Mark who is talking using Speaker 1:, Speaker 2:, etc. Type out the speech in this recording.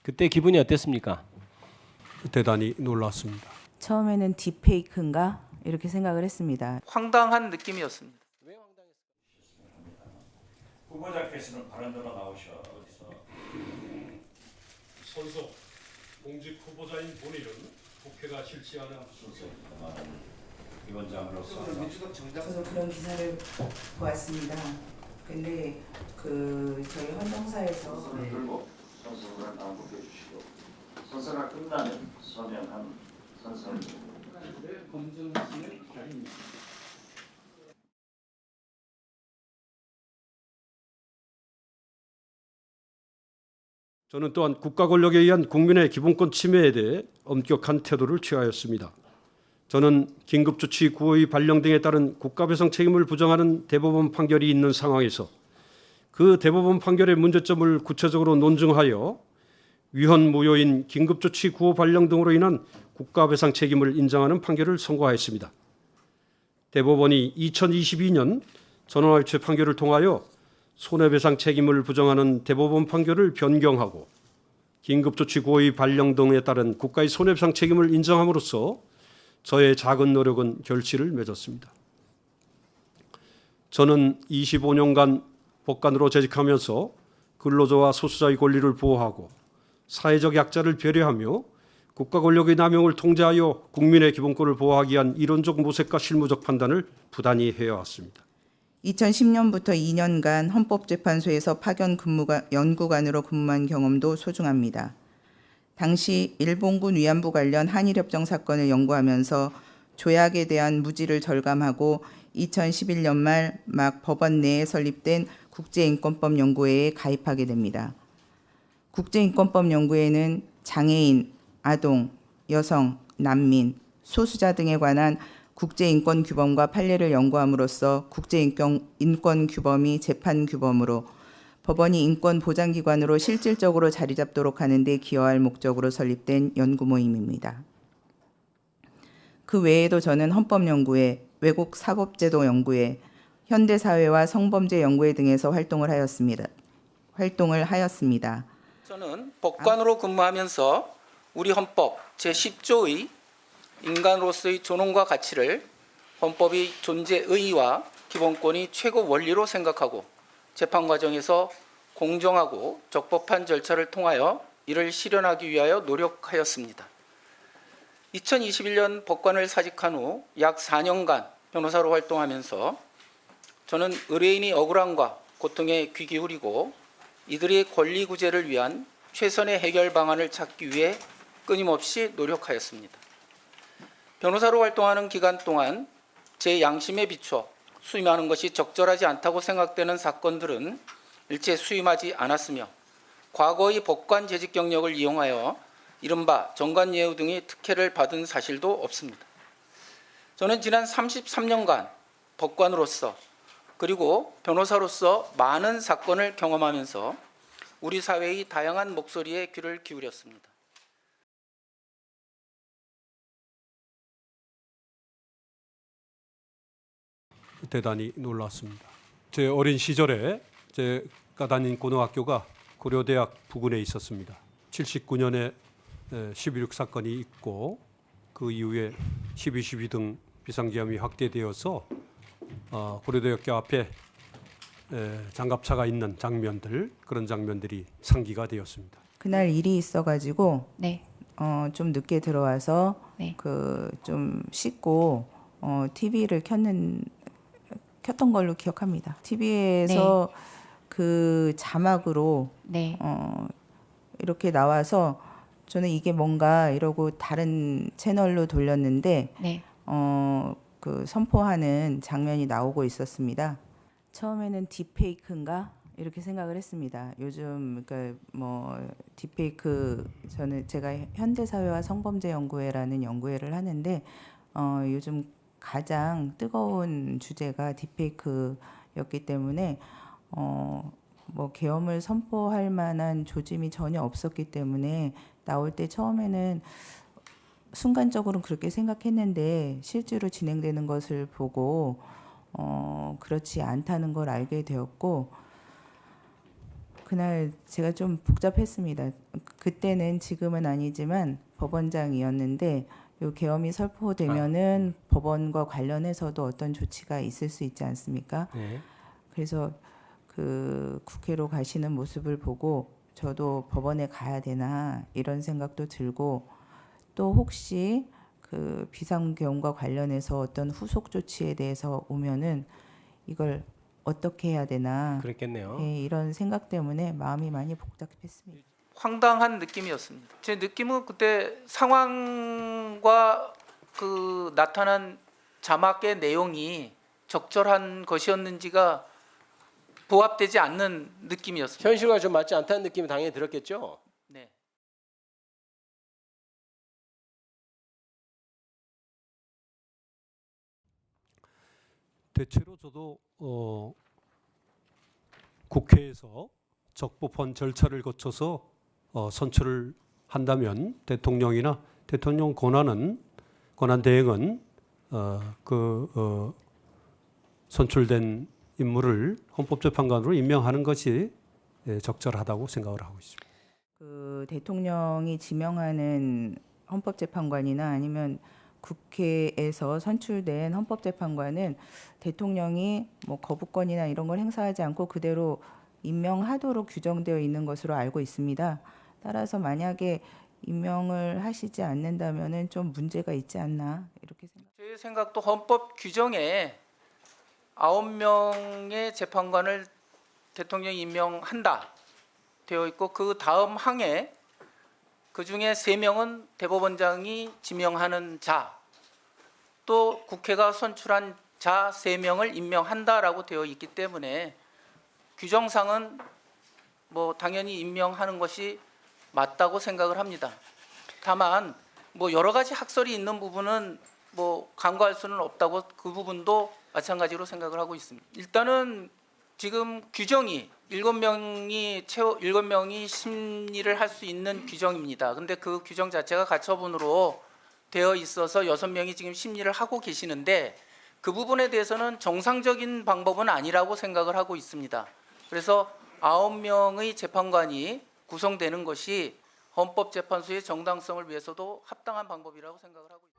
Speaker 1: 그때 기분이 어땠습니까?
Speaker 2: 대단히 놀랐습니다.
Speaker 3: 처음에는 딥페이크인가 이렇게 생각을 했습니다.
Speaker 4: 황당한 느낌이었습니다.
Speaker 5: 후보자께서는 바른대로 나오셔 어디서
Speaker 2: 선소 공직 후보자인 본인은 국회가 실시하는
Speaker 5: 위원장으로서
Speaker 3: 저도 그런 기사를 보았습니다. 근데 저희 헌정사에서
Speaker 5: 손을 들고 선서를 안복해 주시고 선서가 끝나면 서명한 선서입니다.
Speaker 4: 검증하시는 자리입니다.
Speaker 2: 저는 또한 국가 권력에 의한 국민의 기본권 침해에 대해 엄격한 태도를 취하였습니다. 저는 긴급조치 구호의 발령 등에 따른 국가배상 책임을 부정하는 대법원 판결이 있는 상황에서 그 대법원 판결의 문제점을 구체적으로 논증하여 위헌 무효인 긴급조치 구호 발령 등으로 인한 국가배상 책임을 인정하는 판결을 선고하였습니다. 대법원이 2022년 전원합의체 판결을 통하여 손해배상 책임을 부정하는 대법원 판결을 변경하고 긴급조치 구호의 발령 등에 따른 국가의 손해배상 책임을 인정함으로써 저의 작은 노력은 결실을 맺었습니다. 저는 25년간 법관으로 재직하면서 근로자와 소수자의 권리를 보호하고 사회적 약자를 배려하며 국가 권력의 남용을 통제하여 국민의 기본권을 보호하기 위한 이론적 모색과 실무적 판단을 부단히 해왔습니다.
Speaker 3: 2010년부터 2년간 헌법재판소에서 파견 연구관으로 근무한 경험도 소중합니다. 당시 일본군 위안부 관련 한일협정 사건을 연구하면서 조약에 대한 무지를 절감하고 2011년 말 막 법원 내에 설립된 국제인권법 연구회에 가입하게 됩니다. 국제인권법 연구회는 장애인, 아동, 여성, 난민, 소수자 등에 관한 국제인권 규범과 판례를 연구함으로써 국제인권 규범이 재판 규범으로 법원이 인권 보장기관으로 실질적으로 자리 잡도록 하는 데 기여할 목적으로 설립된 연구 모임입니다. 그 외에도 저는 헌법연구회, 외국사법제도연구회, 현대사회와 성범죄연구회 등에서 활동을 하였습니다.
Speaker 4: 저는 법관으로 근무하면서 우리 헌법 제10조의 인간으로서의 존엄과 가치를 헌법의 존재 의의와 기본권이 최고 원리로 생각하고 재판 과정에서 공정하고 적법한 절차를 통하여 이를 실현하기 위하여 노력하였습니다. 2021년 법관을 사직한 후 약 4년간 변호사로 활동하면서 저는 의뢰인이 억울함과 고통에 귀 기울이고 이들의 권리 구제를 위한 최선의 해결 방안을 찾기 위해 끊임없이 노력하였습니다. 변호사로 활동하는 기간 동안 제 양심에 비춰 수임하는 것이 적절하지 않다고 생각되는 사건들은 일체 수임하지 않았으며 과거의 법관 재직 경력을 이용하여 이른바 정관예우 등의 특혜를 받은 사실도 없습니다. 저는 지난 33년간 법관으로서 그리고 변호사로서 많은 사건을 경험하면서 우리 사회의 다양한 목소리에 귀를 기울였습니다.
Speaker 2: 대단히 놀랐습니다. 제 어린 시절에 제가 다닌 고등학교가 고려대학 부근에 있었습니다. 79년에 12.6 사건이 있고 그 이후에 12.12 등 비상계엄이 확대되어서 고려대학교 앞에 장갑차가 있는 장면들, 그런 장면들이 상기가 되었습니다.
Speaker 3: 그날 일이 있어가지고
Speaker 6: 네.
Speaker 3: 좀 늦게 들어와서
Speaker 6: 네.
Speaker 3: 좀 씻고 TV를 켰던 걸로 기억합니다. TV에서 그 자막으로
Speaker 6: 네.
Speaker 3: 이렇게 나와서 저는 이게 뭔가 이러고 다른 채널로 돌렸는데
Speaker 6: 네.
Speaker 3: 그 선포하는 장면이 나오고 있었습니다. 처음에는 딥페이크인가 이렇게 생각을 했습니다. 요즘 그러니까 뭐 딥페이크 제가 현대사회와 성범죄연구회라는 연구회를 하는데 요즘 가장 뜨거운 주제가 딥페이크였기 때문에 뭐 계엄을 선포할 만한 조짐이 전혀 없었기 때문에 나올 때 처음에는 순간적으로는 그렇게 생각했는데 실제로 진행되는 것을 보고 그렇지 않다는 걸 알게 되었고 그날 제가 좀 복잡했습니다. 그때는 지금은 아니지만 법원장이었는데 요 계엄이 설포되면은 법원과 관련해서도 어떤 조치가 있을 수 있지 않습니까?
Speaker 2: 네.
Speaker 3: 그래서 그 국회로 가시는 모습을 보고 저도 법원에 가야 되나 이런 생각도 들고 또 혹시 그 비상계엄과 관련해서 어떤 후속 조치에 대해서 오면은 이걸 어떻게 해야 되나
Speaker 1: 그랬겠네요.
Speaker 3: 예, 이런 생각 때문에 마음이 많이 복잡했습니다.
Speaker 4: 황당한 느낌이었습니다. 제 느낌은 그때 상황과 그 나타난 자막의 내용이 적절한 것이었는지가 부합되지 않는 느낌이었습니다.
Speaker 1: 현실과 좀 맞지 않다는 느낌이 당연히 들었겠죠.
Speaker 4: 네.
Speaker 2: 대체로 저도 국회에서 적법한 절차를 거쳐서 선출을 한다면 대통령이나 대통령 권한 대행은 선출된 인물을 헌법재판관으로 임명하는 것이 적절하다고 생각을 하고 있습니다.
Speaker 3: 그 대통령이 지명하는 헌법재판관이나 아니면 국회에서 선출된 헌법재판관은 대통령이 뭐 거부권이나 이런 걸 행사하지 않고 그대로 임명하도록 규정되어 있는 것으로 알고 있습니다. 따라서 만약에 임명을 하시지 않는다면은 좀 문제가 있지 않나 이렇게 생각합니다.
Speaker 4: 제 생각도 헌법 규정에 9명의 재판관을 대통령이 임명한다 되어 있고 그 다음 항에 그 중에 3명은 대법원장이 지명하는 자, 또 국회가 선출한 자 3명을 임명한다라고 되어 있기 때문에 규정상은 뭐 당연히 임명하는 것이 맞다고 생각을 합니다. 다만 뭐 여러 가지 학설이 있는 부분은 뭐 간과할 수는 없다고 그 부분도 마찬가지로 생각을 하고 있습니다. 일단은 지금 규정이 7명이 심리를 할 수 있는 규정입니다. 근데 그 규정 자체가 가처분으로 되어 있어서 6명이 지금 심리를 하고 계시는데 그 부분에 대해서는 정상적인 방법은 아니라고 생각을 하고 있습니다. 그래서 9명의 재판관이 구성되는 것이 헌법재판소의 정당성을 위해서도 합당한 방법이라고 생각을 하고 있습니다.